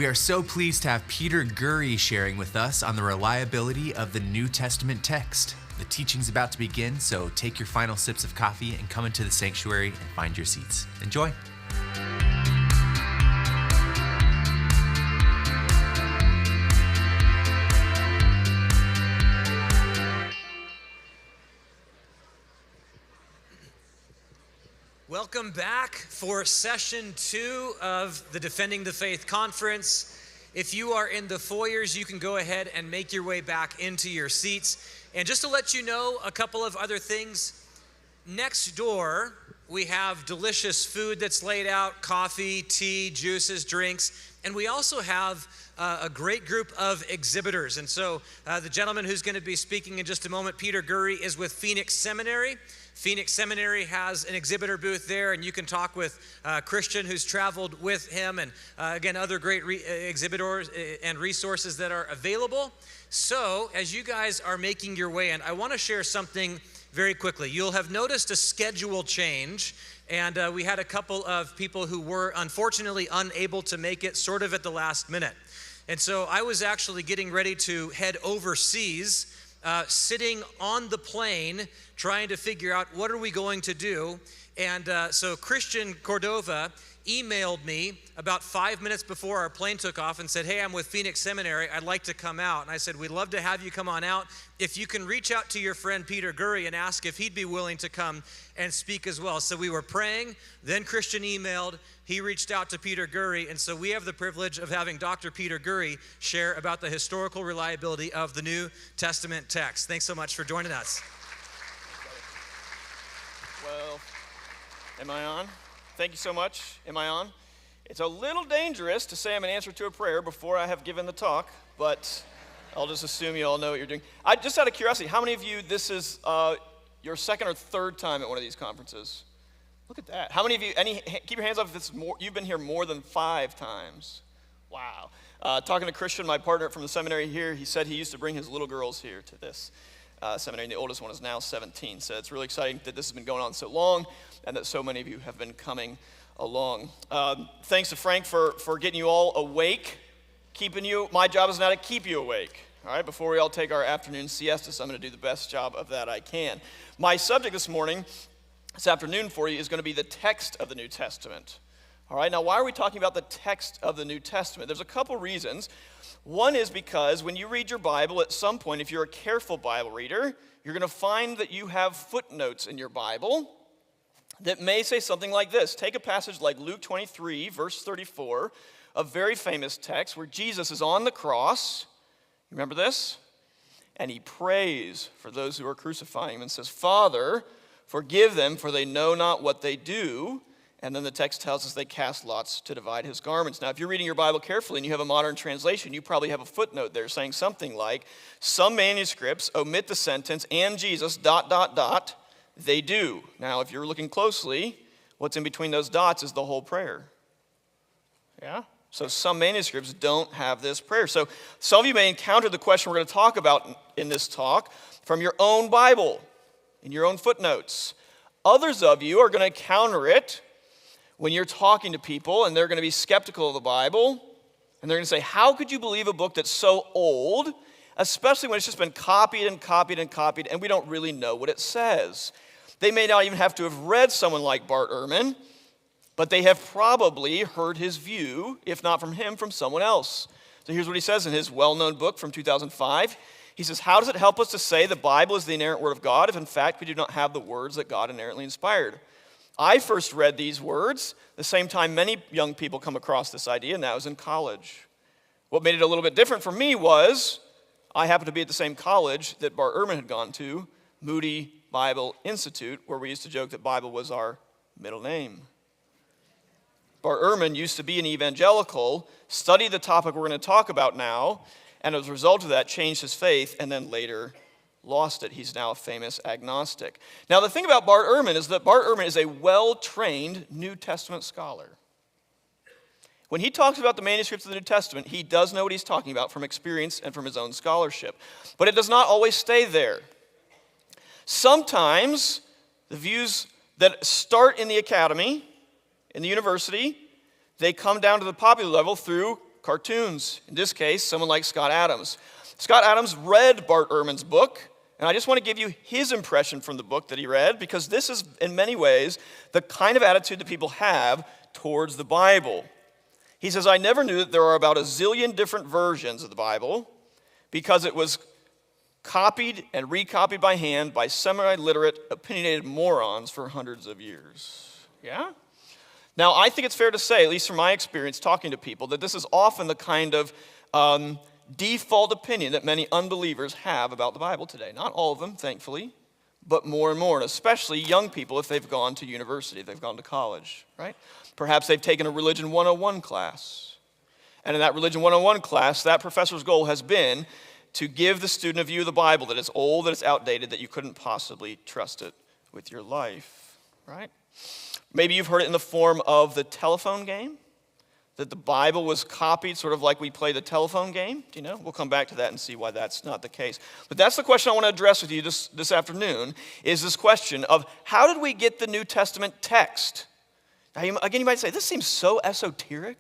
We are so pleased to have Peter Gurry sharing with us on the reliability of the New Testament text. The teaching's about to begin, so take your final sips of coffee and come into the sanctuary and find your seats. Enjoy. Welcome back for session 2 of the Defending the Faith Conference. If you are in the foyers, you can go ahead and make your way back into your seats. And just to let you know a couple of other things, next door we have delicious food that's laid out, coffee, tea, juices, drinks, and we also have a great group of exhibitors. And so the gentleman who's going to be speaking in just a moment, Peter Gurry, is with Phoenix Seminary. Phoenix Seminary has an exhibitor booth there, and you can talk with Christian, who's traveled with him, and again, other great exhibitors and resources that are available. So, as you guys are making your way in, I want to share something very quickly. You'll have noticed a schedule change, and we had a couple of people who were unfortunately unable to make it sort of at the last minute. And so I was actually getting ready to head overseas, sitting on the plane, trying to figure out what are we going to do. And so Christian Cordova emailed me about 5 minutes before our plane took off and said, hey, I'm with Phoenix Seminary. I'd like to come out. And I said, we'd love to have you come on out. If you can reach out to your friend Peter Gurry and ask if he'd be willing to come and speak as well. So we were praying. Then Christian emailed. He reached out to Peter Gurry. And so we have the privilege of having Dr. Peter Gurry share about the historical reliability of the New Testament text. Thanks so much for joining us. Well, am I on? Thank you so much. Am I on? It's a little dangerous to say I'm an answer to a prayer before I have given the talk, but I'll just assume you all know what you're doing. Just out of curiosity, how many of you, this is your second or third time at one of these conferences? Look at that. How many of you, keep your hands up if it's more, you've been here more than 5 times. Wow. Talking to Christian, my partner from the seminary here, he said he used to bring his little girls here to this seminary, and the oldest one is now 17. So it's really exciting that this has been going on so long and that so many of you have been coming along. Thanks to Frank for getting you all awake, keeping you. My job is now to keep you awake. All right, before we all take our afternoon siestas, I'm going to do the best job of that I can. My subject this afternoon for you is going to be the text of the New Testament. All right, now why are we talking about the text of the New Testament? There's a couple reasons. One is because when you read your Bible, at some point, if you're a careful Bible reader, you're going to find that you have footnotes in your Bible that may say something like this. Take a passage like Luke 23, verse 34, a very famous text where Jesus is on the cross. You remember this? And he prays for those who are crucifying him and says, Father, forgive them, for they know not what they do. And then the text tells us they cast lots to divide his garments. Now, if you're reading your Bible carefully and you have a modern translation, you probably have a footnote there saying something like, some manuscripts omit the sentence, and Jesus, ... they do. Now, if you're looking closely, what's in between those dots is the whole prayer. Yeah? So some manuscripts don't have this prayer. So some of you may encounter the question we're going to talk about in this talk from your own Bible, in your own footnotes. Others of you are going to counter it when you're talking to people and they're going to be skeptical of the Bible, and they're going to say, how could you believe a book that's so old, especially when it's just been copied and copied and copied, and we don't really know what it says? They may not even have to have read someone like Bart Ehrman, but they have probably heard his view, if not from him, from someone else. So here's what he says in his well-known book from 2005. He says, how does it help us to say the Bible is the inerrant word of God if in fact we do not have the words that God inerrantly inspired? I first read these words the same time many young people come across this idea, and that was in college. What made it a little bit different for me was I happened to be at the same college that Bart Ehrman had gone to, Moody Bible Institute, where we used to joke that Bible was our middle name. Bart Ehrman used to be an evangelical, studied the topic we're going to talk about now, and as a result of that changed his faith and then later lost it. He's now a famous agnostic. Now, the thing about Bart Ehrman is that Bart Ehrman is a well-trained New Testament scholar. When he talks about the manuscripts of the New Testament, he does know what he's talking about from experience and from his own scholarship. But it does not always stay there. Sometimes the views that start in the academy, in the university, they come down to the popular level through cartoons. In this case, someone like Scott Adams. Scott Adams read Bart Ehrman's book, and I just want to give you his impression from the book that he read, because this is, in many ways, the kind of attitude that people have towards the Bible. He says, I never knew that there are about a zillion different versions of the Bible because it was copied and recopied by hand by semi-literate, opinionated morons for hundreds of years. Yeah? Now, I think it's fair to say, at least from my experience talking to people, that this is often the kind of default opinion that many unbelievers have about the Bible today. Not all of them, thankfully, but more and more, and especially young people if they've gone to university, if they've gone to college, right? Perhaps they've taken a Religion 101 class. And in that Religion 101 class, that professor's goal has been to give the student a view of the Bible that is old, that it's outdated, that you couldn't possibly trust it with your life, right? Maybe you've heard it in the form of the telephone game, that the Bible was copied sort of like we play the telephone game. Do you know? We'll come back to that and see why that's not the case. But that's the question I want to address with you this afternoon, is this question of how did we get the New Testament text? Now, again, you might say, this seems so esoteric.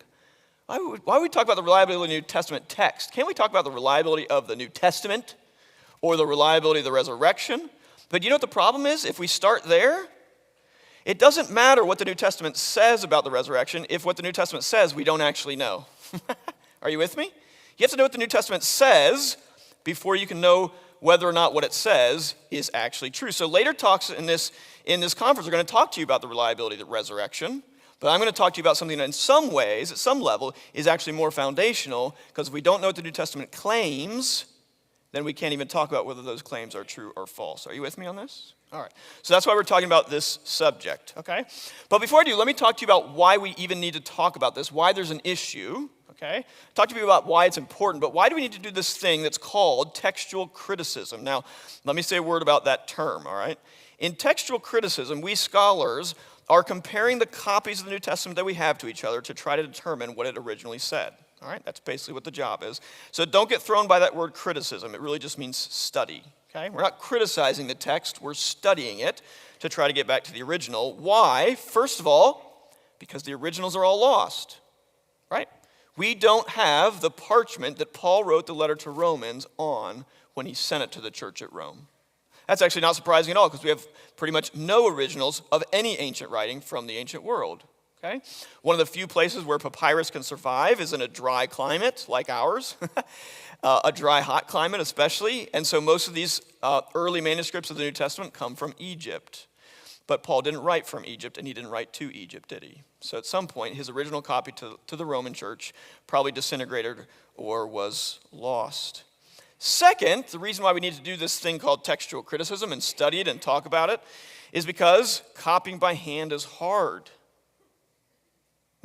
Why would we talk about the reliability of the New Testament text? Can't we talk about the reliability of the New Testament or the reliability of the resurrection? But you know what the problem is? If we start there, it doesn't matter what the New Testament says about the resurrection if what the New Testament says we don't actually know. Are you with me? You have to know what the New Testament says before you can know whether or not what it says is actually true. So later talks in this conference are going to talk to you about the reliability of the resurrection, but I'm going to talk to you about something that in some ways, at some level, is actually more foundational, because if we don't know what the New Testament claims, then we can't even talk about whether those claims are true or false. Are you with me on this? All right. So that's why we're talking about this subject, okay? But before I do, let me talk to you about why we even need to talk about this, why there's an issue, okay? Talk to you about why it's important, but why do we need to do this thing that's called textual criticism? Now, let me say a word about that term, all right? In textual criticism, we scholars are comparing the copies of the New Testament that we have to each other to try to determine what it originally said. All right, that's basically what the job is. So don't get thrown by that word criticism. It really just means study, okay? We're not criticizing the text. We're studying it to try to get back to the original. Why? First of all, because the originals are all lost, right? We don't have the parchment that Paul wrote the letter to Romans on when he sent it to the church at Rome. That's actually not surprising at all, because we have pretty much no originals of any ancient writing from the ancient world. Okay? One of the few places where papyrus can survive is in a dry climate like ours, a dry, hot climate especially. And so most of these early manuscripts of the New Testament come from Egypt. But Paul didn't write from Egypt, and he didn't write to Egypt, did he? So at some point, his original copy to the Roman church probably disintegrated or was lost. Second, the reason why we need to do this thing called textual criticism and study it and talk about it is because copying by hand is hard.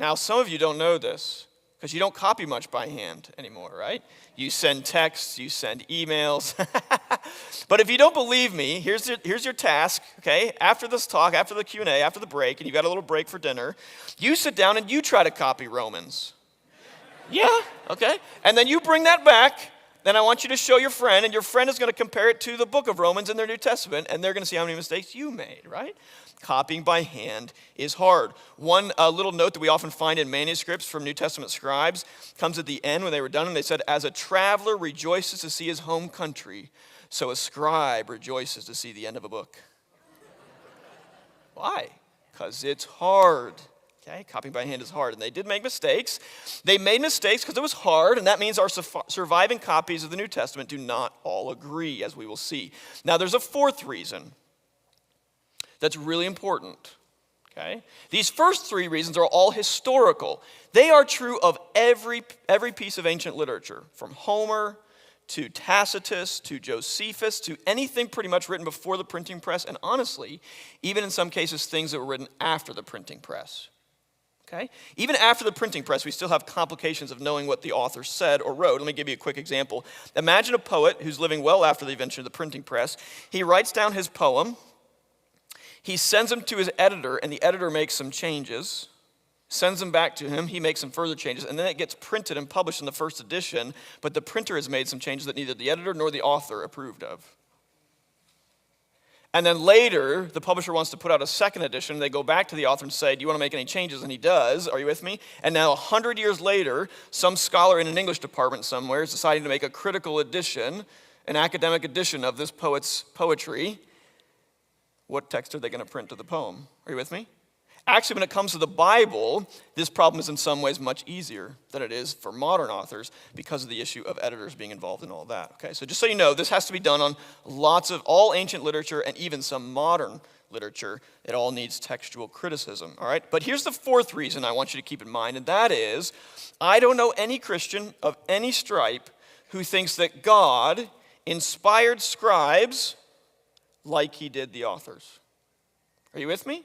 Now, some of you don't know this because you don't copy much by hand anymore, right? You send texts, you send emails. But if you don't believe me, here's your task, okay? After this talk, after the Q&A, after the break, and you got a little break for dinner, you sit down and you try to copy Romans. Yeah, okay? And then you bring that back. Then I want you to show your friend, and your friend is going to compare it to the book of Romans in their New Testament, and they're going to see how many mistakes you made, right? Copying by hand is hard. One little note that we often find in manuscripts from New Testament scribes comes at the end when they were done, and they said, as a traveler rejoices to see his home country, so a scribe rejoices to see the end of a book. Why? Because it's hard. Okay, copying by hand is hard, and they did make mistakes. They made mistakes because it was hard, and that means our surviving copies of the New Testament do not all agree, as we will see. Now, there's a fourth reason that's really important, okay? These first three reasons are all historical. They are true of every piece of ancient literature, from Homer to Tacitus to Josephus to anything pretty much written before the printing press, and honestly, even in some cases, things that were written after the printing press. Okay? Even after the printing press, we still have complications of knowing what the author said or wrote. Let me give you a quick example. Imagine a poet who's living well after the invention of the printing press. He writes down his poem. He sends them to his editor, and the editor makes some changes, sends them back to him. He makes some further changes, and then it gets printed and published in the first edition, but the printer has made some changes that neither the editor nor the author approved of. And then later, the publisher wants to put out a second edition. They go back to the author and say, do you want to make any changes? And he does. Are you with me? And now 100 years later, some scholar in an English department somewhere is deciding to make a critical edition, an academic edition of this poet's poetry. What text are they going to print to the poem? Are you with me? Actually, when it comes to the Bible, this problem is in some ways much easier than it is for modern authors because of the issue of editors being involved in all that. Okay, so just so you know, this has to be done on lots of all ancient literature and even some modern literature. It all needs textual criticism, all right? But here's the fourth reason I want you to keep in mind, and that is, I don't know any Christian of any stripe who thinks that God inspired scribes like he did the authors. Are you with me?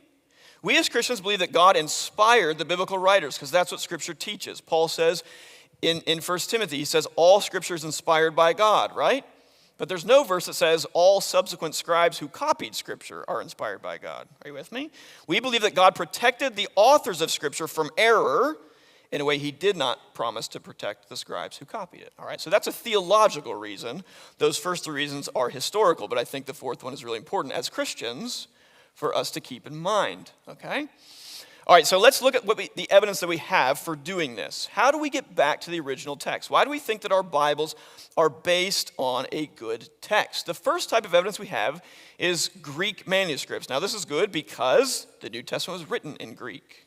We as Christians believe that God inspired the biblical writers because that's what Scripture teaches. Paul says in 1 Timothy, he says, all Scripture is inspired by God, right? But there's no verse that says all subsequent scribes who copied Scripture are inspired by God. Are you with me? We believe that God protected the authors of Scripture from error in a way he did not promise to protect the scribes who copied it. All right, so that's a theological reason. Those first three reasons are historical, but I think the fourth one is really important as Christians for us to keep in mind, okay? All right, so let's look at the evidence that we have for doing this. How do we get back to the original text? Why do we think that our Bibles are based on a good text? The first type of evidence we have is Greek manuscripts. Now, this is good because the New Testament was written in Greek,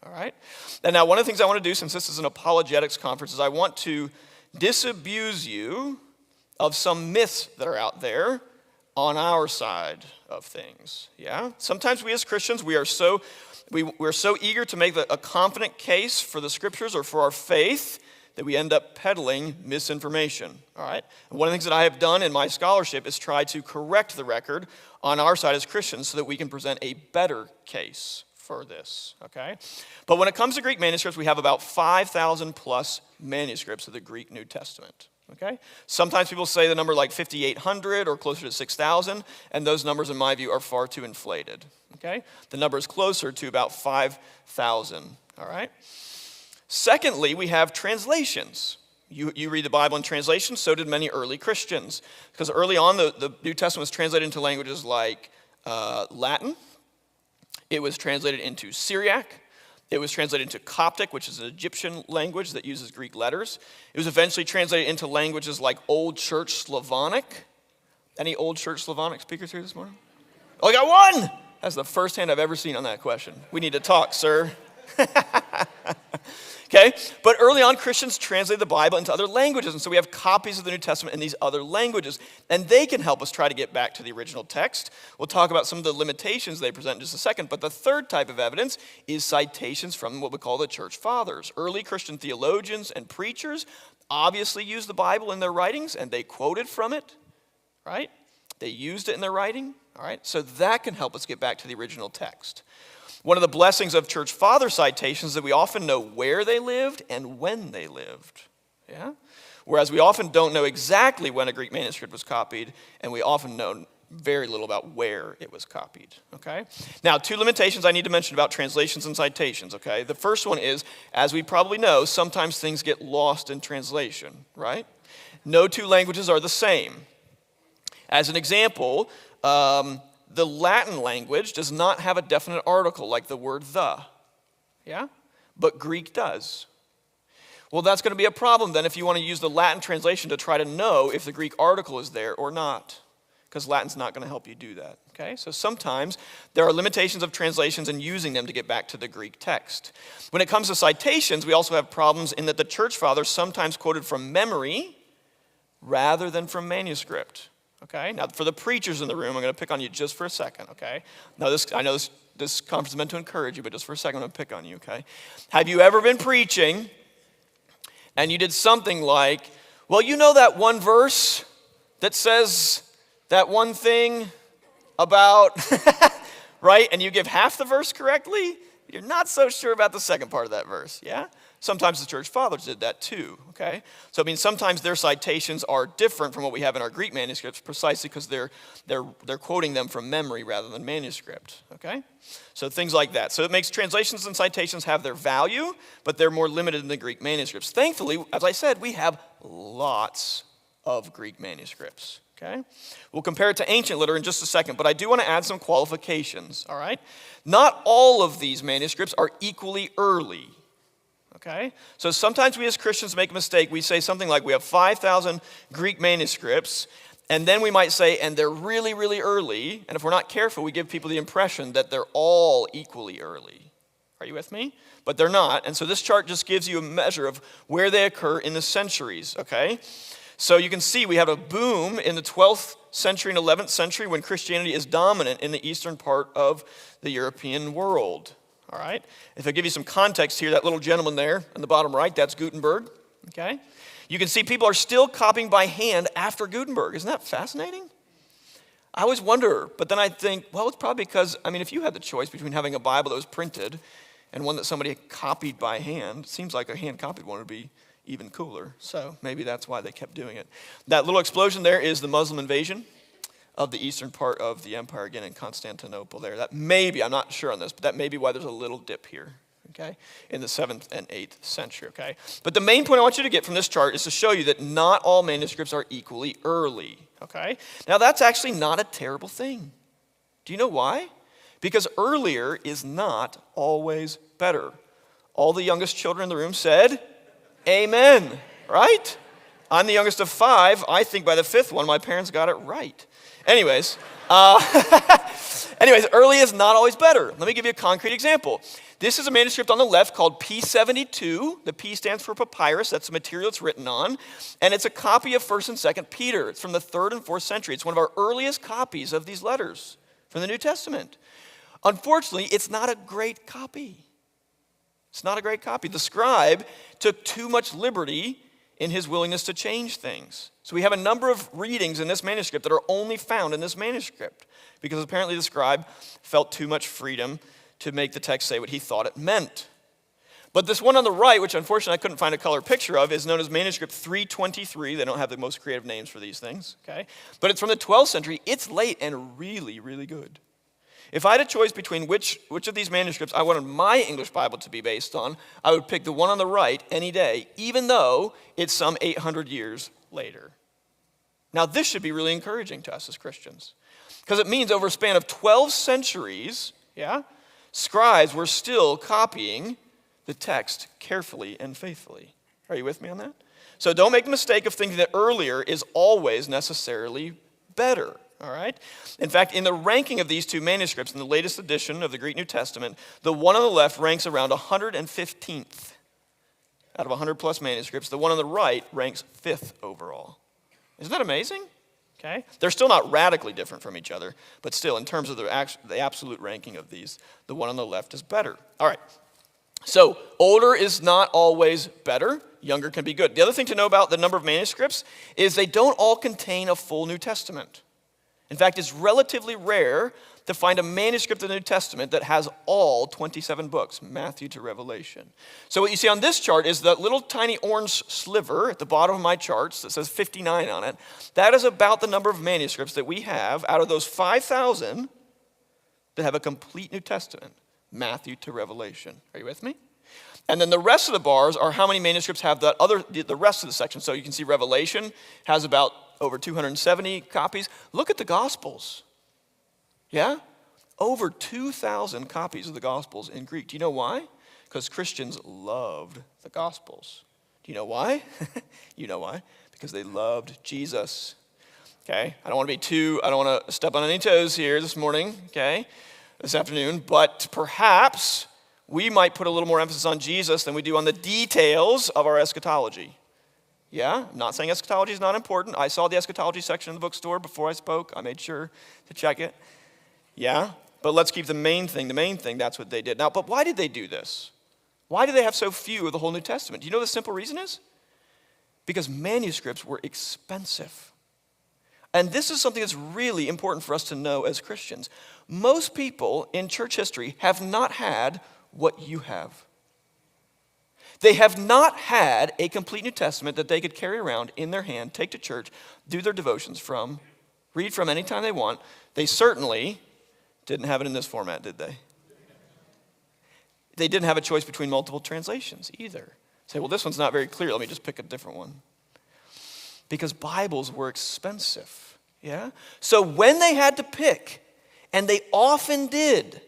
all right? And now, one of the things I want to do, since this is an apologetics conference, is I want to disabuse you of some myths that are out there on our side of things, yeah? Sometimes we as Christians, we're so eager to make a confident case for the Scriptures or for our faith that we end up peddling misinformation, all right? And one of the things that I have done in my scholarship is try to correct the record on our side as Christians so that we can present a better case for this, okay? But when it comes to Greek manuscripts, we have about 5,000 plus manuscripts of the Greek New Testament. Okay? Sometimes people say the number like 5,800 or closer to 6,000, and those numbers, in my view, are far too inflated. Okay? The number is closer to about 5,000. All right? Secondly, we have translations. You read the Bible in translation, so did many early Christians. Because early on, the New Testament was translated into languages like Latin. It was translated into Syriac. It was translated into Coptic, which is an Egyptian language that uses Greek letters. It was eventually translated into languages like Old Church Slavonic. Any Old Church Slavonic speakers here this morning? Oh, I got one! That's the first hand I've ever seen on that question. We need to talk, sir. Okay? But early on, Christians translated the Bible into other languages, and so we have copies of the New Testament in these other languages, and they can help us try to get back to the original text. We'll talk about some of the limitations they present in just a second, but the third type of evidence is citations from what we call the church fathers. Early Christian theologians and preachers obviously used the Bible in their writings, and they quoted from it, right? They used it in their writing, all right? So that can help us get back to the original text. One of the blessings of church father citations is that we often know where they lived and when they lived, yeah? Whereas we often don't know exactly when a Greek manuscript was copied, and we often know very little about where it was copied, okay? Now, two limitations I need to mention about translations and citations, okay? The first one is, as we probably know, sometimes things get lost in translation, right? No two languages are the same. As an example, the Latin language does not have a definite article like the word the, yeah? But Greek does. Well, that's going to be a problem then if you want to use the Latin translation to try to know if the Greek article is there or not, because Latin's not going to help you do that, okay? So sometimes there are limitations of translations and using them to get back to the Greek text. When it comes to citations, we also have problems in that the church fathers sometimes quoted from memory rather than from manuscript. Okay, now for the preachers in the room, I'm going to pick on you just for a second, okay? Now I know this conference is meant to encourage you, but just for a second, I'm going to pick on you, okay? Have you ever been preaching and you did something like, well, you know that one verse that says that one thing about, right? And you give half the verse correctly, you're not so sure about the second part of that verse, yeah? Sometimes the church fathers did that too, okay? So it means sometimes their citations are different from what we have in our Greek manuscripts precisely because they're quoting them from memory rather than manuscript, okay? So things like that. So it makes translations and citations have their value, but they're more limited in the Greek manuscripts. Thankfully, as I said, we have lots of Greek manuscripts, Okay? We'll compare it to ancient literature in just a second, but I do want to add some qualifications, all right? Not all of these manuscripts are equally early, okay? So sometimes we as Christians make a mistake. We say something like we have 5,000 Greek manuscripts, and then we might say, and they're really, really early, and if we're not careful, we give people the impression that they're all equally early. Are you with me? But they're not, and so this chart just gives you a measure of where they occur in the centuries, okay? So you can see we have a boom in the 12th century and 11th century when Christianity is dominant in the eastern part of the European world. All right? If I give you some context here, that little gentleman there in the bottom right, that's Gutenberg. Okay? You can see people are still copying by hand after Gutenberg. Isn't that fascinating? I always wonder, but then I think, well, it's probably because, if you had the choice between having a Bible that was printed and one that somebody copied by hand, it seems like a hand-copied one would be even cooler. So maybe that's why they kept doing it. That little explosion there is the Muslim invasion of the eastern part of the empire, again in Constantinople there. That may be, I'm not sure on this, but that may be why there's a little dip here, okay, in the 7th and 8th century, okay? But the main point I want you to get from this chart is to show you that not all manuscripts are equally early, okay? Now that's actually not a terrible thing. Do you know why? Because earlier is not always better. All the youngest children in the room said, amen, right? I'm the youngest of 5. I think by the 5th one, my parents got it right. Anyways, early is not always better. Let me give you a concrete example. This is a manuscript on the left called P72. The P stands for papyrus. That's the material it's written on. And it's a copy of 1st and 2nd Peter. It's from the 3rd and 4th century. It's one of our earliest copies of these letters from the New Testament. Unfortunately, it's not a great copy. It's not a great copy. The scribe took too much liberty in his willingness to change things. So we have a number of readings in this manuscript that are only found in this manuscript because apparently the scribe felt too much freedom to make the text say what he thought it meant. But this one on the right, which unfortunately I couldn't find a color picture of, is known as manuscript 323. They don't have the most creative names for these things, okay? But it's from the 12th century. It's late and really, really good. If I had a choice between which of these manuscripts I wanted my English Bible to be based on, I would pick the one on the right any day, even though it's some 800 years later. Now, this should be really encouraging to us as Christians, because it means over a span of 12 centuries, scribes were still copying the text carefully and faithfully. Are you with me on that? So don't make the mistake of thinking that earlier is always necessarily better. All right? In fact, in the ranking of these two manuscripts in the latest edition of the Greek New Testament, the one on the left ranks around 115th out of 100 plus manuscripts. The one on the right ranks 5th overall. Isn't that amazing? Okay? They're still not radically different from each other, but still, in terms of the absolute ranking of these, the one on the left is better. All right. So, older is not always better. Younger can be good. The other thing to know about the number of manuscripts is they don't all contain a full New Testament. In fact, it's relatively rare to find a manuscript of the New Testament that has all 27 books, Matthew to Revelation. So what you see on this chart is that little tiny orange sliver at the bottom of my charts that says 59 on it. That is about the number of manuscripts that we have out of those 5,000 that have a complete New Testament, Matthew to Revelation. Are you with me? And then the rest of the bars are how many manuscripts have the rest of the section. So you can see Revelation has about over 270 copies. Look at the Gospels. Yeah? Over 2,000 copies of the Gospels in Greek. Do you know why? Because Christians loved the Gospels. Do you know why? You know why? Because they loved Jesus. Okay? I don't want to step on any toes here this morning, okay? This afternoon, but perhaps we might put a little more emphasis on Jesus than we do on the details of our eschatology. Yeah, I'm not saying eschatology is not important. I saw the eschatology section in the bookstore before I spoke. I made sure to check it. Yeah, but let's keep the main thing. That's what they did. Now, but why did they do this? Why do they have so few of the whole New Testament? Do you know what the simple reason is? Because manuscripts were expensive. And this is something that's really important for us to know as Christians. Most people in church history have not had what you have. They have not had a complete New Testament that they could carry around in their hand, take to church, do their devotions from, read from anytime they want. They certainly didn't have it in this format, did they? They didn't have a choice between multiple translations either. Say, well, this one's not very clear. Let me just pick a different one. Because Bibles were expensive. Yeah? So when they had to pick, and they often did,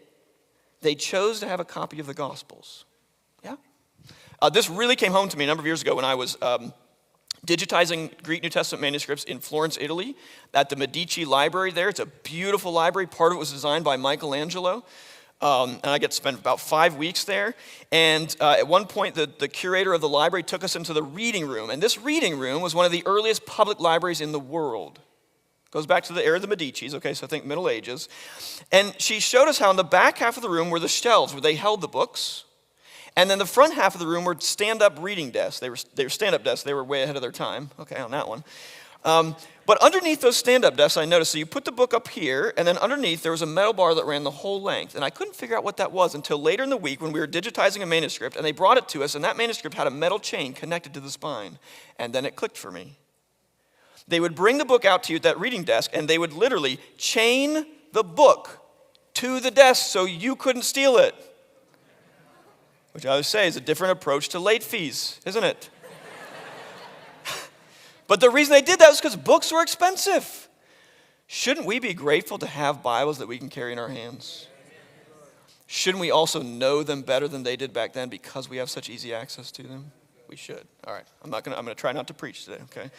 they chose to have a copy of the Gospels. Yeah? This really came home to me a number of years ago when I was digitizing Greek New Testament manuscripts in Florence, Italy, at the Medici Library there. It's a beautiful library. Part of it was designed by Michelangelo. And I get to spend about 5 weeks there. And at one point, the curator of the library took us into the reading room. And this reading room was one of the earliest public libraries in the world. Goes back to the era of the Medicis, okay, so I think Middle Ages. And she showed us how in the back half of the room were the shelves where they held the books. And then the front half of the room were stand-up reading desks. They were stand-up desks. They were way ahead of their time, okay, on that one. But underneath those stand-up desks, I noticed, so you put the book up here, and then underneath there was a metal bar that ran the whole length. And I couldn't figure out what that was until later in the week when we were digitizing a manuscript, and they brought it to us, and that manuscript had a metal chain connected to the spine. And then it clicked for me. They would bring the book out to you at that reading desk, and they would literally chain the book to the desk so you couldn't steal it. Which I would say is a different approach to late fees, isn't it? But the reason they did that was because books were expensive. Shouldn't we be grateful to have Bibles that we can carry in our hands? Shouldn't we also know them better than they did back then because we have such easy access to them? We should. All right. I'm going to try not to preach today, okay?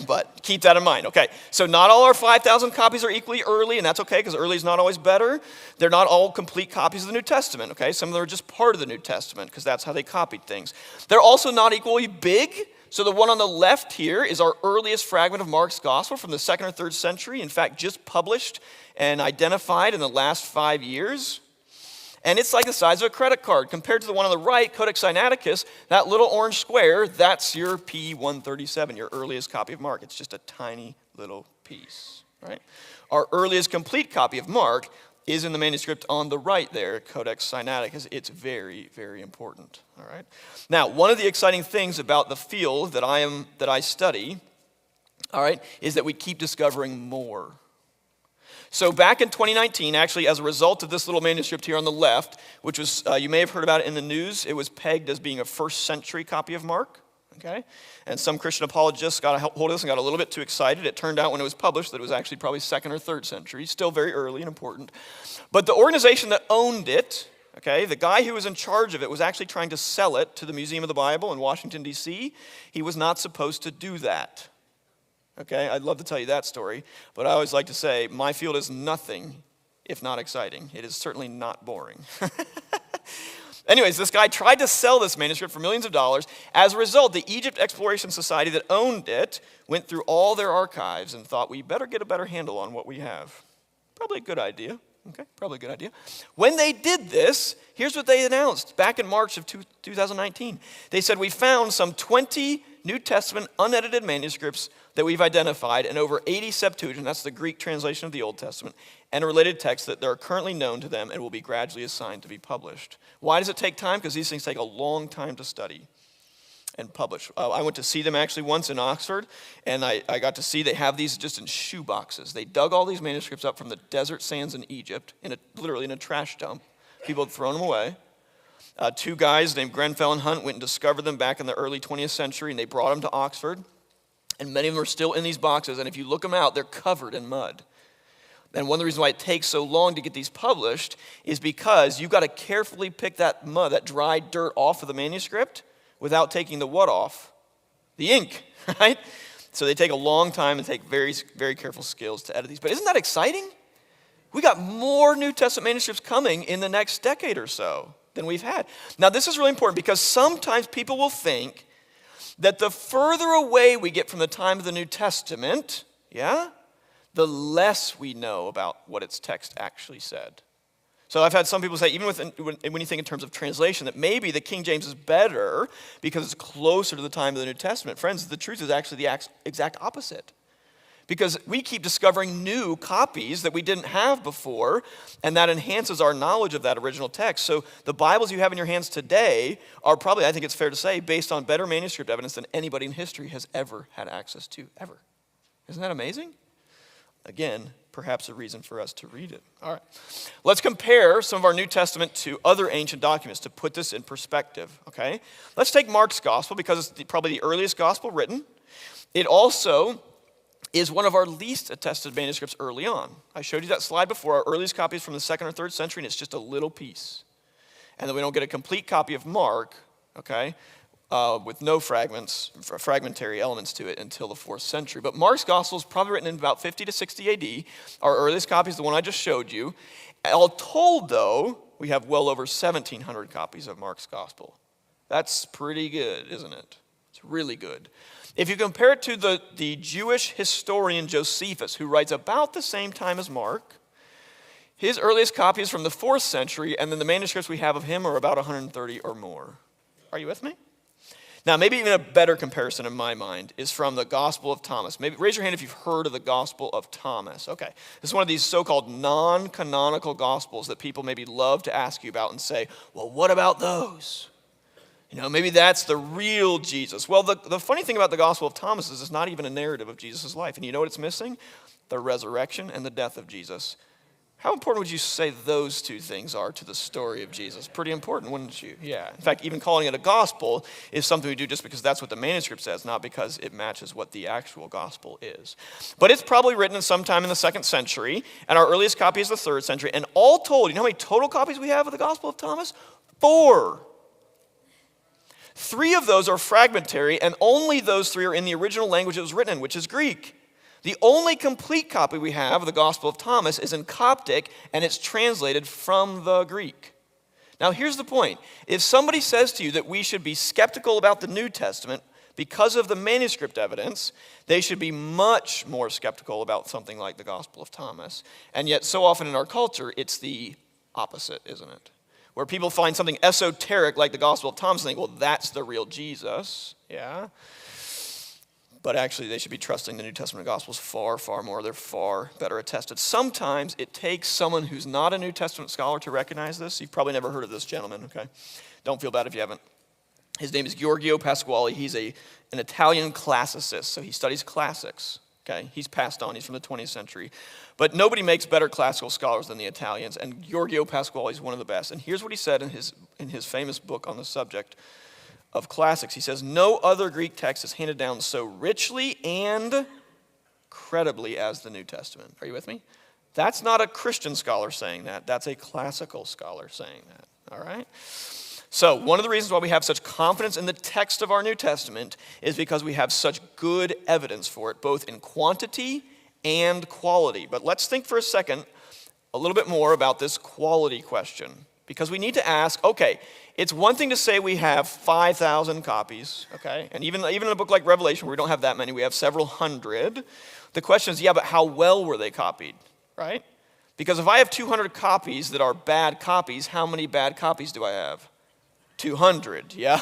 But keep that in mind. Okay. So not all our 5,000 copies are equally early, and that's okay because early is not always better. They're not all complete copies of the New Testament, okay? Some of them are just part of the New Testament because that's how they copied things. They're also not equally big. So the one on the left here is our earliest fragment of Mark's gospel from the 2nd or 3rd century. In fact, just published and identified in the last 5 years. And it's like the size of a credit card. Compared to the one on the right, Codex Sinaiticus, that little orange square, that's your P137, your earliest copy of Mark. It's just a tiny little piece, right? Our earliest complete copy of Mark is in the manuscript on the right there, Codex Sinaiticus. It's very, very important, all right? Now, one of the exciting things about the field that I study, all right, is that we keep discovering more. So back in 2019, actually, as a result of this little manuscript here on the left, which was, you may have heard about it in the news, it was pegged as being a 1st century copy of Mark, okay? And some Christian apologists got a hold of this and got a little bit too excited. It turned out when it was published that it was actually probably 2nd or 3rd century, still very early and important. But the organization that owned it, okay, the guy who was in charge of it was actually trying to sell it to the Museum of the Bible in Washington, D.C. He was not supposed to do that. Okay, I'd love to tell you that story, but I always like to say my field is nothing if not exciting. It is certainly not boring. Anyways, this guy tried to sell this manuscript for millions of dollars. As a result, the Egypt Exploration Society that owned it went through all their archives and thought, we better get a better handle on what we have. Probably a good idea. Okay, probably a good idea. When they did this, here's what they announced back in March of 2019. They said, we found some 20 New Testament unedited manuscripts that we've identified and over 80 Septuagint, that's the Greek translation of the Old Testament, and related texts that are currently known to them and will be gradually assigned to be published. Why does it take time? Because these things take a long time to study and publish. I went to see them actually once in Oxford, and I got to see they have these just in shoe boxes. They dug all these manuscripts up from the desert sands in Egypt, literally in a trash dump. People had thrown them away. 2 guys named Grenfell and Hunt went and discovered them back in the early 20th century, and they brought them to Oxford. And many of them are still in these boxes, and if you look them out, they're covered in mud. And one of the reasons why it takes so long to get these published is because you've got to carefully pick that mud, that dry dirt off of the manuscript without taking the what off? The ink, right? So they take a long time and take very, very careful skills to edit these. But isn't that exciting? We got more New Testament manuscripts coming in the next decade or so than we've had. Now, this is really important because sometimes people will think that the further away we get from the time of the New Testament, the less we know about what its text actually said. So I've had some people say, even when you think in terms of translation, that maybe the King James is better because it's closer to the time of the New Testament. Friends, the truth is actually the exact opposite. Because we keep discovering new copies that we didn't have before, and that enhances our knowledge of that original text. So the Bibles you have in your hands today are probably, I think it's fair to say, based on better manuscript evidence than anybody in history has ever had access to, ever. Isn't that amazing? Again, perhaps a reason for us to read it. All right. Let's compare some of our New Testament to other ancient documents to put this in perspective, okay? Let's take Mark's gospel because it's probably the earliest gospel written. It also is one of our least attested manuscripts early on. I showed you that slide before. Our earliest copy is from the 2nd or 3rd century, and it's just a little piece. And then we don't get a complete copy of Mark, okay, with no fragmentary elements to it until the 4th century. But Mark's gospel is probably written in about 50 to 60 AD. Our earliest copy is the one I just showed you. All told, though, we have well over 1,700 copies of Mark's gospel. That's pretty good, isn't it? It's really good. If you compare it to the Jewish historian Josephus, who writes about the same time as Mark, his earliest copy is from the 4th century, and then the manuscripts we have of him are about 130 or more. Are you with me? Now, maybe even a better comparison in my mind is from the Gospel of Thomas. Maybe raise your hand if you've heard of the Gospel of Thomas. Okay, this is one of these so-called non-canonical Gospels that people maybe love to ask you about and say, well, what about those? You know, maybe that's the real Jesus. Well, the funny thing about the Gospel of Thomas is it's not even a narrative of Jesus' life. And you know what it's missing? The resurrection and the death of Jesus. How important would you say those two things are to the story of Jesus? Pretty important, wouldn't you? Yeah. In fact, even calling it a gospel is something we do just because that's what the manuscript says, not because it matches what the actual gospel is. But it's probably written sometime in the 2nd century, and our earliest copy is the 3rd century. And all told, you know how many total copies we have of the Gospel of Thomas? 4. 3 of those are fragmentary, and only those 3 are in the original language it was written in, which is Greek. The only complete copy we have of the Gospel of Thomas is in Coptic, and it's translated from the Greek. Now, here's the point. If somebody says to you that we should be skeptical about the New Testament because of the manuscript evidence, they should be much more skeptical about something like the Gospel of Thomas. And yet, so often in our culture, it's the opposite, isn't it? Where people find something esoteric like the Gospel of Thomas and think, well, that's the real Jesus. Yeah. But actually, they should be trusting the New Testament Gospels far, far more. They're far better attested. Sometimes it takes someone who's not a New Testament scholar to recognize this. You've probably never heard of this gentleman, okay? Don't feel bad if you haven't. His name is Giorgio Pasquale. He's an Italian classicist, so he studies classics, okay? He's passed on. He's from the 20th century. But nobody makes better classical scholars than the Italians, and Giorgio Pasquale is one of the best. And here's what he said in his famous book on the subject of classics. He says, no other Greek text is handed down so richly and credibly as the New Testament. Are you with me? That's not a Christian scholar saying that. That's a classical scholar saying that. All right? So one of the reasons why we have such confidence in the text of our New Testament is because we have such good evidence for it, both in quantity and quality. But let's think for a second a little bit more about this quality question. Because we need to ask, okay, it's one thing to say we have 5,000 copies, okay? And even in a book like Revelation, where we don't have that many, we have several hundred. The question is, yeah, but how well were they copied, right? Because if I have 200 copies that are bad copies, how many bad copies do I have? 200, yeah?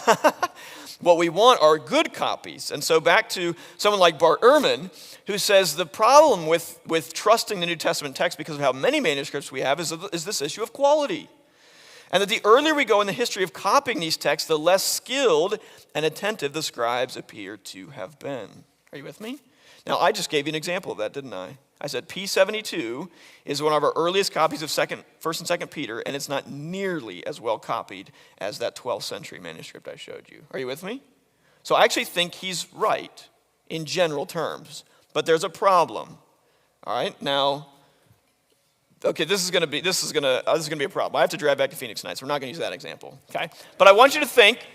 What we want are good copies. And so back to someone like Bart Ehrman, who says the problem with trusting the New Testament text because of how many manuscripts we have is this issue of quality. And that the earlier we go in the history of copying these texts, the less skilled and attentive the scribes appear to have been. Are you with me? Now, I just gave you an example of that, didn't I? I said P72 is one of our earliest copies of 1st and 2nd Peter, and it's not nearly as well copied as that 12th century manuscript I showed you. Are you with me? So I actually think he's right in general terms, but there's a problem. All right, now, okay, this is going to be a problem. I have to drive back to Phoenix tonight, so we're not going to use that example, okay? But I want you to think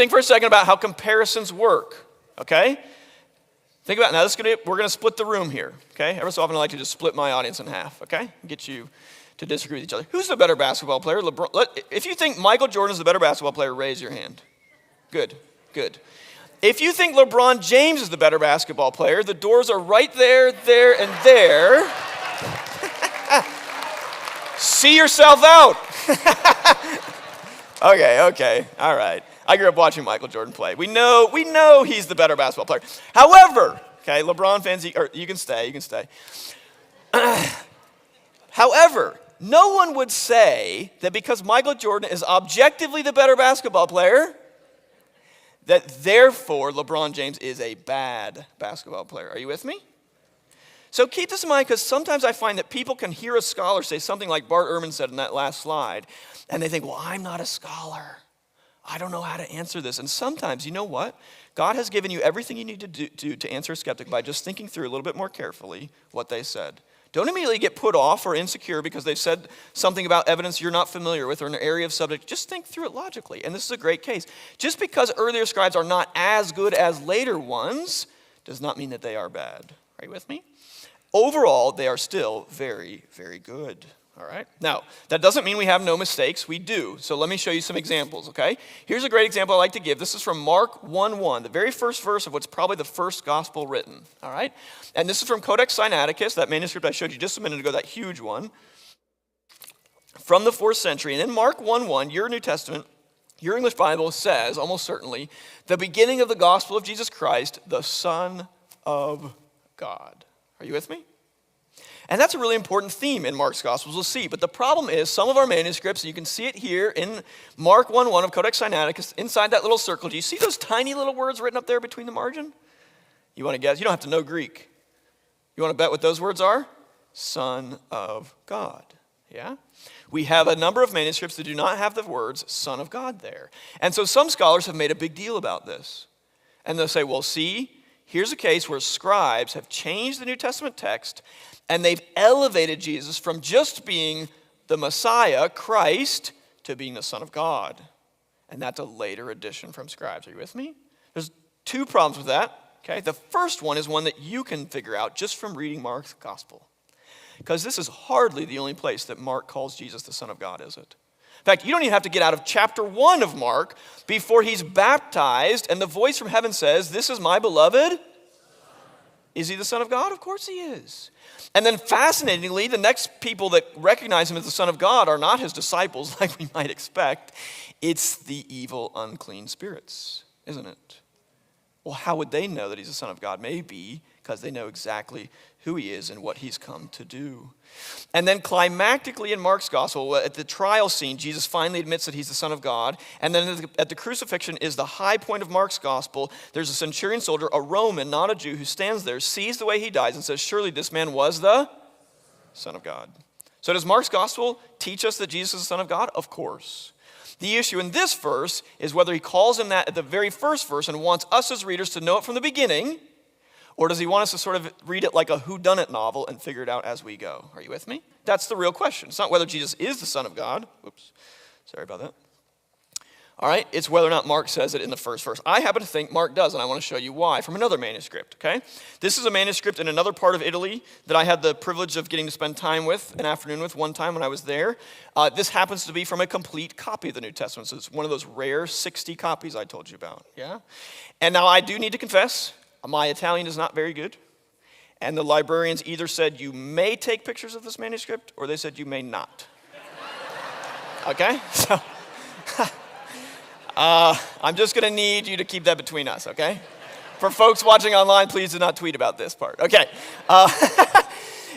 for a second about how comparisons work, okay? Think about it. Now, we're going to split the room here, okay? Every so often I like to just split my audience in half, okay? Get you to disagree with each other. Who's the better basketball player? LeBron. If you think Michael Jordan is the better basketball player, raise your hand. Good. If you think LeBron James is the better basketball player, the doors are right there, and there. See yourself out. Okay, all right. I grew up watching Michael Jordan play. We know he's the better basketball player. However, okay, LeBron fans, you can stay. However, no one would say that because Michael Jordan is objectively the better basketball player, that therefore LeBron James is a bad basketball player. Are you with me? So keep this in mind, because sometimes I find that people can hear a scholar say something like Bart Ehrman said in that last slide, and they think, well, I'm not a scholar. I don't know how to answer this. And sometimes, you know what? God has given you everything you need to do to answer a skeptic by just thinking through a little bit more carefully what they said. Don't immediately get put off or insecure because they've said something about evidence you're not familiar with or an area of subject. Just think through it logically. And this is a great case. Just because earlier scribes are not as good as later ones does not mean that they are bad. Are you with me? Overall, they are still very, very good. All right? Now, that doesn't mean we have no mistakes. We do. So let me show you some examples, okay? Here's a great example I like to give. This is from Mark 1:1, the very first verse of what's probably the first gospel written. All right? And this is from Codex Sinaiticus, that manuscript I showed you just a minute ago, that huge one, from the 4th century. And in Mark 1:1, your New Testament, your English Bible says, almost certainly, the beginning of the gospel of Jesus Christ, the Son of God. Are you with me? And that's a really important theme in Mark's Gospels, we'll see. But the problem is some of our manuscripts, and you can see it here in Mark 1:1 of Codex Sinaiticus, inside that little circle. Do you see those tiny little words written up there between the margin? You want to guess? You don't have to know Greek. You want to bet what those words are? Son of God. Yeah? We have a number of manuscripts that do not have the words Son of God there. And so some scholars have made a big deal about this. And they'll say, well, see, here's a case where scribes have changed the New Testament text and they've elevated Jesus from just being the Messiah, Christ, to being the Son of God. And that's a later addition from scribes. Are you with me? There's two problems with that. Okay? The first one is one that you can figure out just from reading Mark's gospel. Because this is hardly the only place that Mark calls Jesus the Son of God, is it? In fact, you don't even have to get out of chapter 1 of Mark before he's baptized and the voice from heaven says, "This is my beloved." Is he the Son of God? Of course he is. And then fascinatingly, the next people that recognize him as the Son of God are not his disciples like we might expect. It's the evil, unclean spirits, isn't it? Well, how would they know that he's the Son of God? Maybe because they know exactly who he is and what he's come to do. And then climactically in Mark's gospel, at the trial scene, Jesus finally admits that he's the Son of God. And then at the crucifixion is the high point of Mark's gospel. There's a centurion soldier, a Roman, not a Jew, who stands there, sees the way he dies, and says, surely this man was the Son of God. So does Mark's gospel teach us that Jesus is the Son of God? Of course. The issue in this verse is whether he calls him that at the very first verse and wants us as readers to know it from the beginning, or does he want us to sort of read it like a whodunit novel and figure it out as we go? Are you with me? That's the real question. It's not whether Jesus is the Son of God. Oops, sorry about that. All right, it's whether or not Mark says it in the first verse. I happen to think Mark does, and I want to show you why from another manuscript, okay? This is a manuscript in another part of Italy that I had the privilege of getting to spend time with, an afternoon with one time when I was there. This happens to be from a complete copy of the New Testament, so it's one of those rare 60 copies I told you about, yeah? And now I do need to confess, my Italian is not very good, and the librarians either said you may take pictures of this manuscript or they said you may not. Okay? So, I'm just going to need you to keep that between us, okay? For folks watching online, please do not tweet about this part. Okay.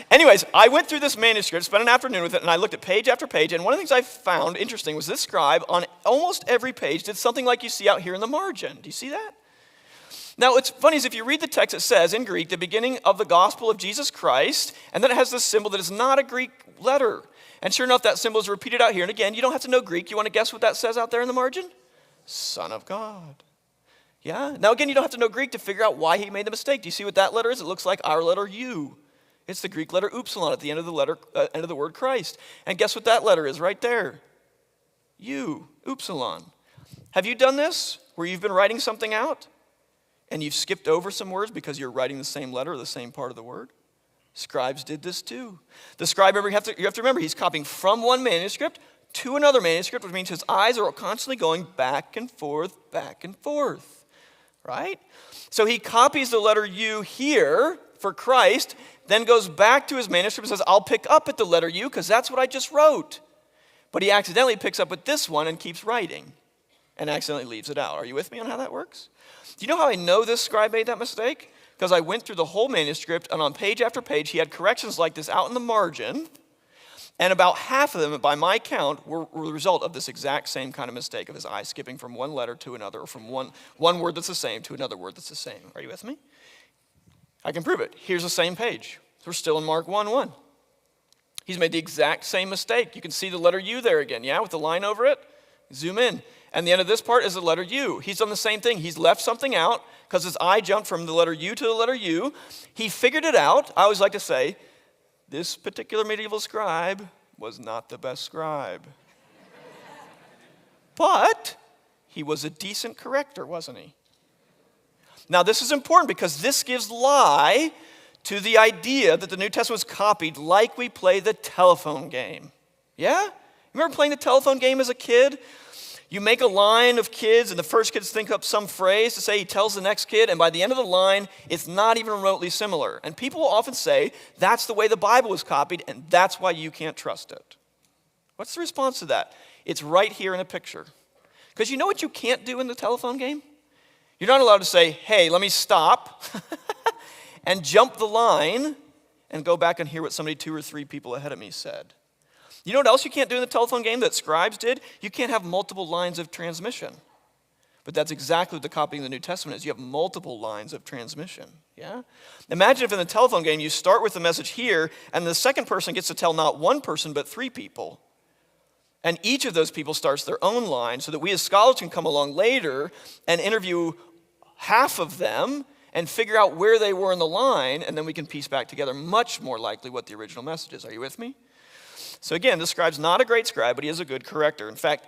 Anyways, I went through this manuscript, spent an afternoon with it, and I looked at page after page, and one of the things I found interesting was this scribe on almost every page did something like you see out here in the margin. Do you see that? Now, what's funny is if you read the text, it says in Greek, the beginning of the gospel of Jesus Christ, and then it has this symbol that is not a Greek letter. And sure enough, that symbol is repeated out here. And again, you don't have to know Greek. You want to guess what that says out there in the margin? Son of God. Yeah? Now, again, you don't have to know Greek to figure out why he made the mistake. Do you see what that letter is? It looks like our letter U. It's the Greek letter upsilon at the end of the word Christ. And guess what that letter is right there? U, upsilon. Have you done this where you've been writing something out and you've skipped over some words because you're writing the same letter or the same part of the word? Scribes did this too. The scribe, you have to remember, he's copying from one manuscript to another manuscript, which means his eyes are constantly going back and forth, right? So he copies the letter U here for Christ, then goes back to his manuscript and says, I'll pick up at the letter U because that's what I just wrote. But he accidentally picks up with this one and keeps writing and accidentally leaves it out. Are you with me on how that works? Do you know how I know this scribe made that mistake? Because I went through the whole manuscript, and on page after page, he had corrections like this out in the margin, and about half of them, by my count, were the result of this exact same kind of mistake of his eye skipping from one letter to another, or from one word that's the same to another word that's the same. Are you with me? I can prove it. Here's the same page. We're still in Mark 1:1. He's made the exact same mistake. You can see the letter U there again, yeah, with the line over it. Zoom in. And the end of this part is the letter U. He's done the same thing. He's left something out because his eye jumped from the letter U to the letter U. He figured it out. I always like to say, this particular medieval scribe was not the best scribe. But he was a decent corrector, wasn't he? Now, this is important because this gives lie to the idea that the New Testament was copied like we play the telephone game. Yeah? Remember playing the telephone game as a kid? You make a line of kids, and the first kids think up some phrase to say he tells the next kid, and by the end of the line, it's not even remotely similar. And people will often say, that's the way the Bible was copied, and that's why you can't trust it. What's the response to that? It's right here in a picture. Because you know what you can't do in the telephone game? You're not allowed to say, hey, let me stop, and jump the line, and go back and hear what somebody 2 or 3 people ahead of me said. You know what else you can't do in the telephone game that scribes did? You can't have multiple lines of transmission. But that's exactly what the copying of the New Testament is. You have multiple lines of transmission. Yeah? Imagine if in the telephone game you start with the message here, and the second person gets to tell not one person, but 3 people. And each of those people starts their own line so that we as scholars can come along later and interview half of them and figure out where they were in the line, and then we can piece back together much more likely what the original message is. Are you with me? So again, this scribe's not a great scribe, but he is a good corrector. In fact,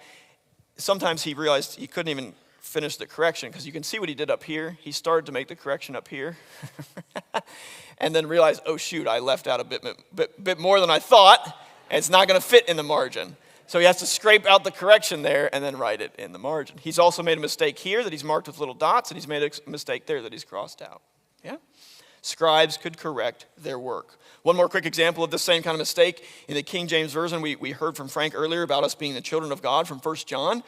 sometimes he realized he couldn't even finish the correction because you can see what he did up here. He started to make the correction up here and then realized, oh shoot, I left out a bit more than I thought, and it's not going to fit in the margin. So he has to scrape out the correction there and then write it in the margin. He's also made a mistake here that he's marked with little dots, and he's made a mistake there that he's crossed out. Yeah? Scribes could correct their work. One more quick example of the same kind of mistake. In the King James Version, we heard from Frank earlier about us being the children of God from 1 John.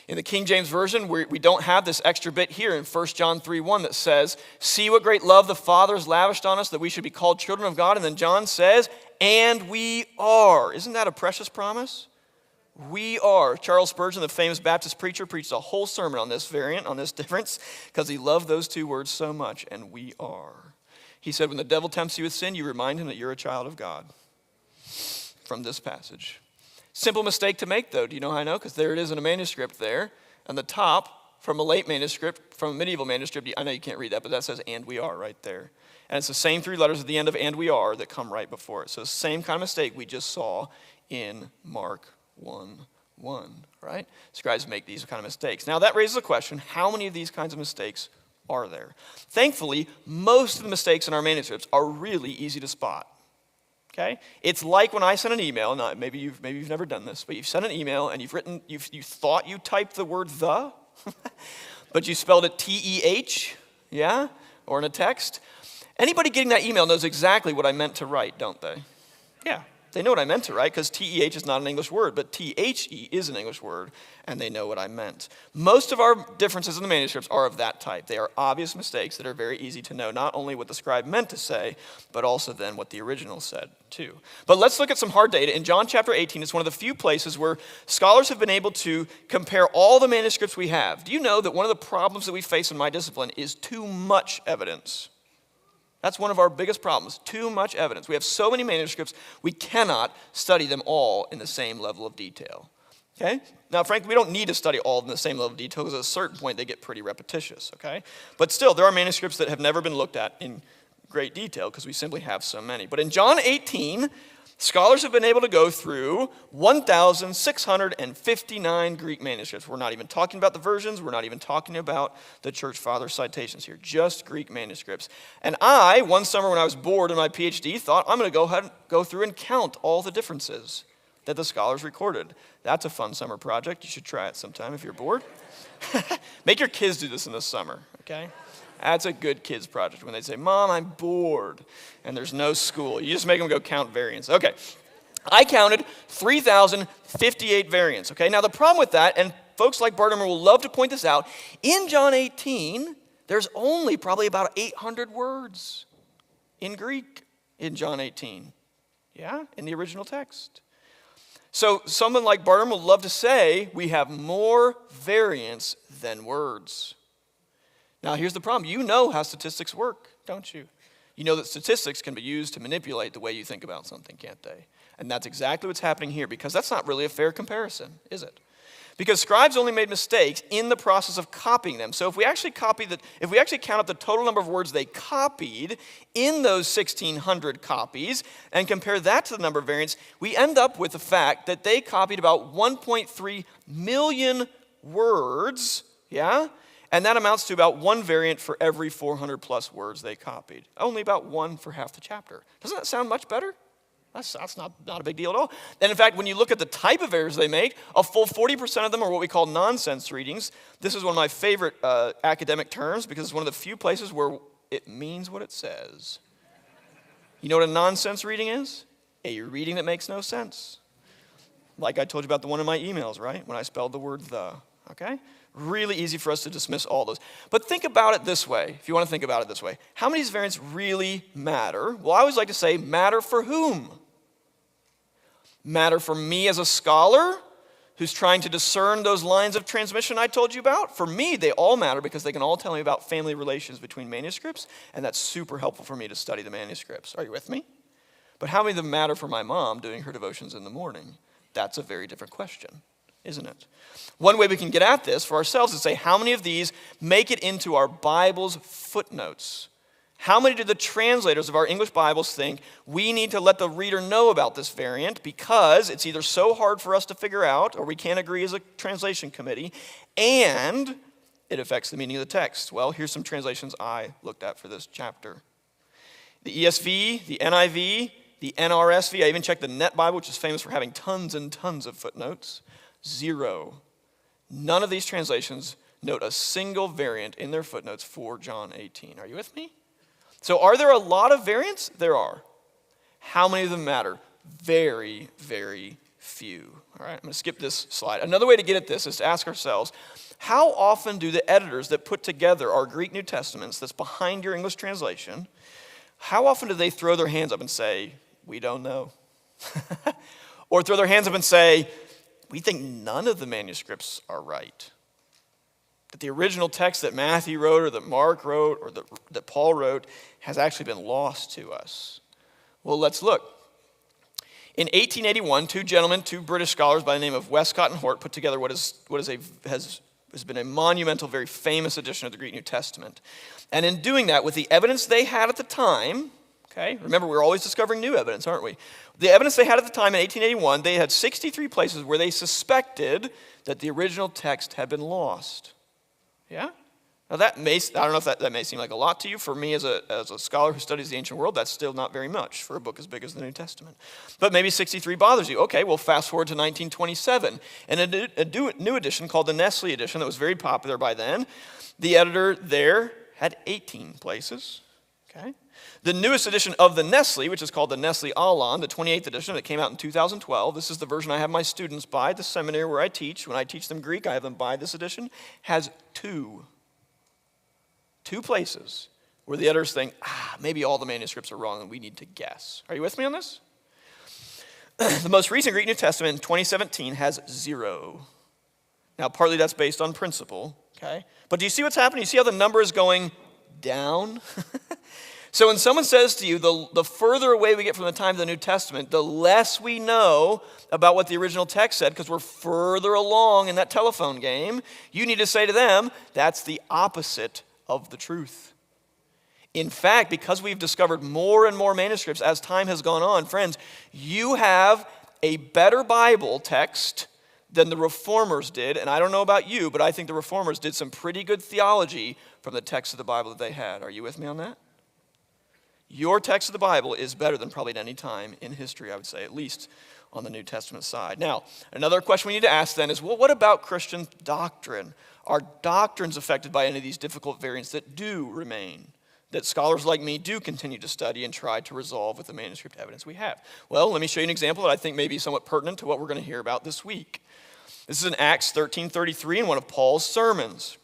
In the King James Version, we don't have this extra bit here in 1 John 3:1 that says, see what great love the Father has lavished on us that we should be called children of God. And then John says, and we are. Isn't that a precious promise? We are. Charles Spurgeon, the famous Baptist preacher, preached a whole sermon on this variant, on this difference, because he loved those 2 words so much, and we are. He said, when the devil tempts you with sin, you remind him that you're a child of God. From this passage. Simple mistake to make, though. Do you know how I know? Because there it is in a manuscript there. On the top, from a late manuscript, from a medieval manuscript, I know you can't read that, but that says, and we are right there. And it's the same 3 letters at the end of and we are that come right before it. So same kind of mistake we just saw in Mark 1:1, right? Scribes make these kind of mistakes. Now that raises a question, how many of these kinds of mistakes are there? Thankfully, most of the mistakes in our manuscripts are really easy to spot. Okay? It's like when I send an email, now maybe you've never done this, but you've sent an email and you thought you typed the word the, but you spelled it T-E-H, yeah? Or in a text. Anybody getting that email knows exactly what I meant to write, don't they? Yeah. They know what I meant to write because T-E-H is not an English word, but T-H-E is an English word, and they know what I meant. Most of our differences in the manuscripts are of that type. They are obvious mistakes that are very easy to know, not only what the scribe meant to say, but also then what the original said too. But let's look at some hard data. In John chapter 18, it's one of the few places where scholars have been able to compare all the manuscripts we have. Do you know that one of the problems that we face in my discipline is too much evidence? That's one of our biggest problems, too much evidence. We have so many manuscripts, we cannot study them all in the same level of detail. Okay? Now, frankly, we don't need to study all in the same level of detail because at a certain point they get pretty repetitious, okay? But still, there are manuscripts that have never been looked at in great detail because we simply have so many. But in John 18, scholars have been able to go through 1,659 Greek manuscripts. We're not even talking about the versions. We're not even talking about the church father citations here. Just Greek manuscripts. And I, one summer when I was bored in my PhD, thought I'm going to go through and count all the differences that the scholars recorded. That's a fun summer project. You should try it sometime if you're bored. Make your kids do this in the summer, okay? That's a good kids project. When they say, Mom, I'm bored, and there's no school. You just make them go count variants. Okay. I counted 3,058 variants, okay? Now, the problem with that, and folks like Bartimer will love to point this out, in John 18, there's only probably about 800 words in Greek in John 18. Yeah? In the original text. So someone like Bartimer will love to say, we have more variants than words. Now, here's the problem. You know how statistics work, don't you? You know that statistics can be used to manipulate the way you think about something, can't they? And that's exactly what's happening here, because that's not really a fair comparison, is it? Because scribes only made mistakes in the process of copying them. So if we actually count up the total number of words they copied in those 1,600 copies and compare that to the number of variants, we end up with the fact that they copied about 1.3 million words, yeah? And that amounts to about one variant for every 400 plus words they copied. Only about one for half the chapter. Doesn't that sound much better? That's not a big deal at all. And in fact, when you look at the type of errors they make, a full 40% of them are what we call nonsense readings. This is one of my favorite academic terms because it's one of the few places where it means what it says. You know what a nonsense reading is? A reading that makes no sense. Like I told you about the one in my emails, right? When I spelled the word the, okay? Really easy for us to dismiss all those. But think about it this way, if you want to think about it this way. How many of these variants really matter? Well, I always like to say, matter for whom? Matter for me as a scholar who's trying to discern those lines of transmission I told you about? For me, they all matter because they can all tell me about family relations between manuscripts, and that's super helpful for me to study the manuscripts. Are you with me? But how many of them matter for my mom doing her devotions in the morning? That's a very different question, isn't it? One way we can get at this for ourselves is say, how many of these make it into our Bible's footnotes? How many do the translators of our English Bibles think we need to let the reader know about this variant because it's either so hard for us to figure out or we can't agree as a translation committee and it affects the meaning of the text? Well, here's some translations I looked at for this chapter. The ESV, the NIV, the NRSV, I even checked the Net Bible, which is famous for having tons and tons of footnotes. 0. None of these translations note a single variant in their footnotes for John 18. Are you with me? So are there a lot of variants? There are. How many of them matter? Very, very few. All right, I'm going to skip this slide. Another way to get at this is to ask ourselves, how often do the editors that put together our Greek New Testaments that's behind your English translation, how often do they throw their hands up and say, we don't know? Or throw their hands up and say, we think none of the manuscripts are right? That the original text that Matthew wrote or that Mark wrote or that Paul wrote has actually been lost to us. Well, let's look. In 1881, two British scholars by the name of Westcott and Hort put together what has been a monumental, very famous edition of the Greek New Testament. And in doing that, with the evidence they had at the time, okay, remember we're always discovering new evidence, aren't we? The evidence they had at the time in 1881, they had 63 places where they suspected that the original text had been lost. Yeah? Now I don't know if that may seem like a lot to you. For me as a scholar who studies the ancient world, that's still not very much for a book as big as the New Testament. But maybe 63 bothers you. Okay, well fast forward to 1927. And a new edition called the Nestle edition that was very popular by then, the editor there had 18 places. Okay? The newest edition of the Nestle, which is called the Nestle Aland, the 28th edition that came out in 2012, this is the version I have my students buy at the seminary where I teach. When I teach them Greek, I have them buy this edition, has two places where the editors think, maybe all the manuscripts are wrong and we need to guess. Are you with me on this? The most recent Greek New Testament in 2017 has 0. Now, partly that's based on principle, okay? But do you see what's happening? You see how the number is going down? So when someone says to you, the further away we get from the time of the New Testament, the less we know about what the original text said because we're further along in that telephone game, you need to say to them, that's the opposite of the truth. In fact, because we've discovered more and more manuscripts as time has gone on, friends, you have a better Bible text than the Reformers did. And I don't know about you, but I think the Reformers did some pretty good theology from the text of the Bible that they had. Are you with me on that? Your text of the Bible is better than probably at any time in history, I would say, at least on the New Testament side. Now, another question we need to ask then is, well, what about Christian doctrine? Are doctrines affected by any of these difficult variants that do remain, that scholars like me do continue to study and try to resolve with the manuscript evidence we have? Well, let me show you an example that I think may be somewhat pertinent to what we're going to hear about this week. This is in Acts 13:33 in one of Paul's sermons.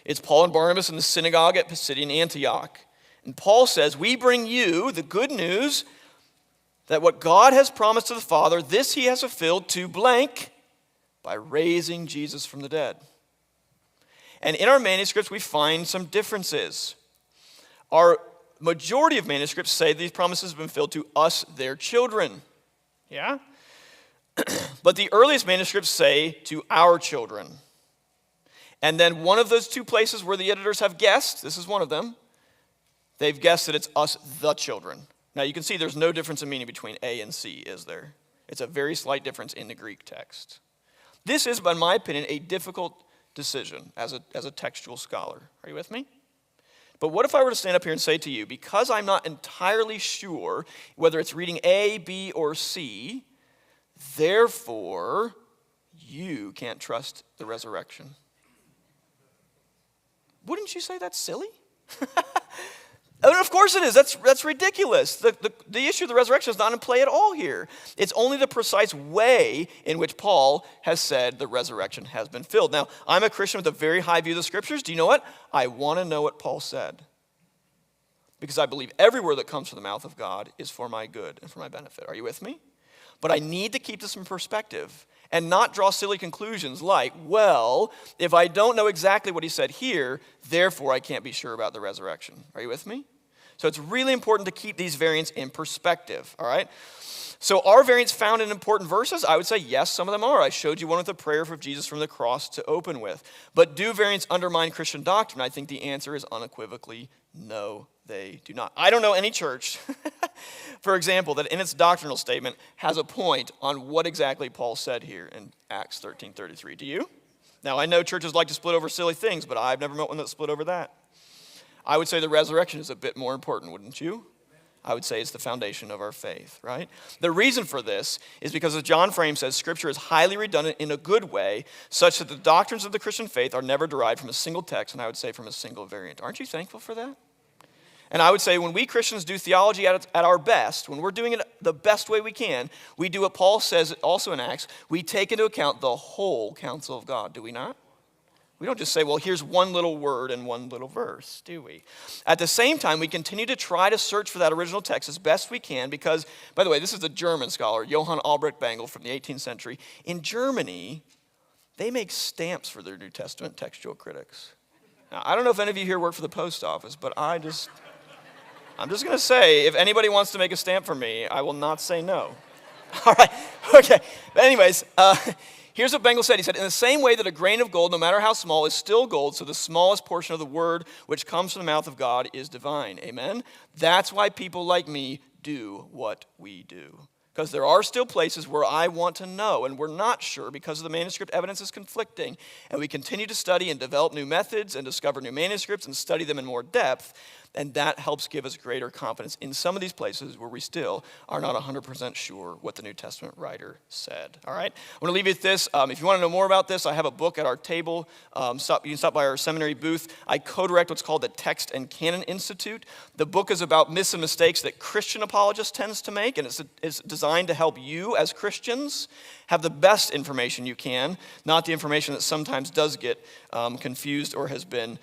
It's Paul and Barnabas in the synagogue at Pisidian Antioch. And Paul says, we bring you the good news that what God has promised to the Father, this he has fulfilled to blank by raising Jesus from the dead. And in our manuscripts, we find some differences. Our majority of manuscripts say these promises have been fulfilled to us, their children. Yeah? But the earliest manuscripts say to our children. And then one of those two places where the editors have guessed, this is one of them, they've guessed that it's us, the children. Now you can see there's no difference in meaning between A and C, is there? It's a very slight difference in the Greek text. This is, in my opinion, a difficult decision as a textual scholar. Are you with me? But what if I were to stand up here and say to you, because I'm not entirely sure whether it's reading A, B, or C, therefore, you can't trust the resurrection. Wouldn't you say that's silly? I mean, of course it is. That's ridiculous. The issue of the resurrection is not in play at all here. It's only the precise way in which Paul has said the resurrection has been filled. Now, I'm a Christian with a very high view of the Scriptures. Do you know what? I want to know what Paul said. Because I believe every word that comes from the mouth of God is for my good and for my benefit. Are you with me? But I need to keep this in perspective and not draw silly conclusions like, well, if I don't know exactly what he said here, therefore I can't be sure about the resurrection. Are you with me? So it's really important to keep these variants in perspective, all right? So are variants found in important verses? I would say yes, some of them are. I showed you one with a prayer for Jesus from the cross to open with. But do variants undermine Christian doctrine? I think the answer is unequivocally no, they do not. I don't know any church, for example, that in its doctrinal statement has a point on what exactly Paul said here in Acts 13:33. Do you? Now, I know churches like to split over silly things, but I've never met one that split over that. I would say the resurrection is a bit more important, wouldn't you? I would say it's the foundation of our faith, right? The reason for this is because, as John Frame says, Scripture is highly redundant in a good way, such that the doctrines of the Christian faith are never derived from a single text, and I would say from a single variant. Aren't you thankful for that? And I would say when we Christians do theology at our best, when we're doing it the best way we can, we do what Paul says also in Acts. We take into account the whole counsel of God, do we not? We don't just say, well, here's one little word and one little verse, do we? At the same time, we continue to try to search for that original text as best we can because, by the way, this is a German scholar, Johann Albrecht Bengel from the 18th century. In Germany, they make stamps for their New Testament textual critics. Now, I don't know if any of you here work for the post office, but I'm just going to say, if anybody wants to make a stamp for me, I will not say no. All right, okay. But anyways, here's what Bengel said. He said, in the same way that a grain of gold, no matter how small, is still gold, so the smallest portion of the word which comes from the mouth of God is divine. Amen? That's why people like me do what we do. Because there are still places where I want to know, and we're not sure because the manuscript evidence is conflicting. And we continue to study and develop new methods and discover new manuscripts and study them in more depth. And that helps give us greater confidence in some of these places where we still are not 100% sure what the New Testament writer said. All right? I want to leave you with this. If you want to know more about this, I have a book at our table. You can stop by our seminary booth. I co-direct what's called the Text and Canon Institute. The book is about myths and mistakes that Christian apologists tend to make, and it's designed to help you as Christians have the best information you can, not the information that sometimes does get confused or has been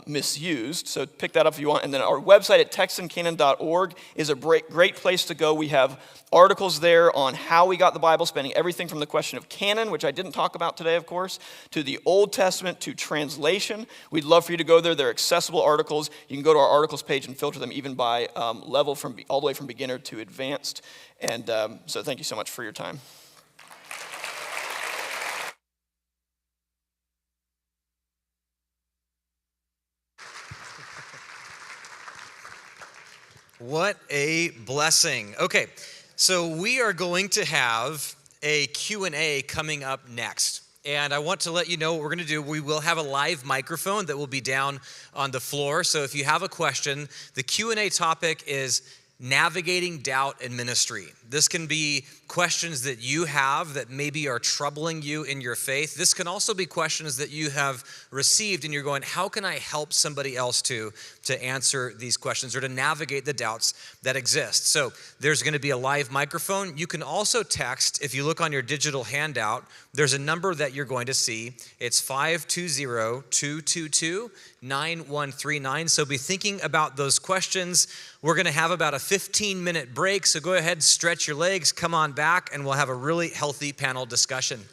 misused. So pick that up if you want. And then our website at textandcanon.org is a great place to go. We have articles there on how we got the Bible, spanning everything from the question of canon, which I didn't talk about today, of course, to the Old Testament, to translation. We'd love for you to go there. They're accessible articles. You can go to our articles page and filter them even by level all the way from beginner to advanced. And so thank you so much for your time. What a blessing. Okay, so we are going to have a Q&A coming up next. And I want to let you know what we're going to do. We will have a live microphone that will be down on the floor. So if you have a question, the Q&A topic is navigating doubt in ministry. This can be questions that you have that maybe are troubling you in your faith. This can also be questions that you have received and you're going, how can I help somebody else to answer these questions or to navigate the doubts that exist? So there's going to be a live microphone. You can also text. If you look on your digital handout, there's a number that you're going to see. It's 520-222-9139. So be thinking about those questions. We're going to have about a 15-minute break. So go ahead, stretch your legs, come on back, and we'll have a really healthy panel discussion.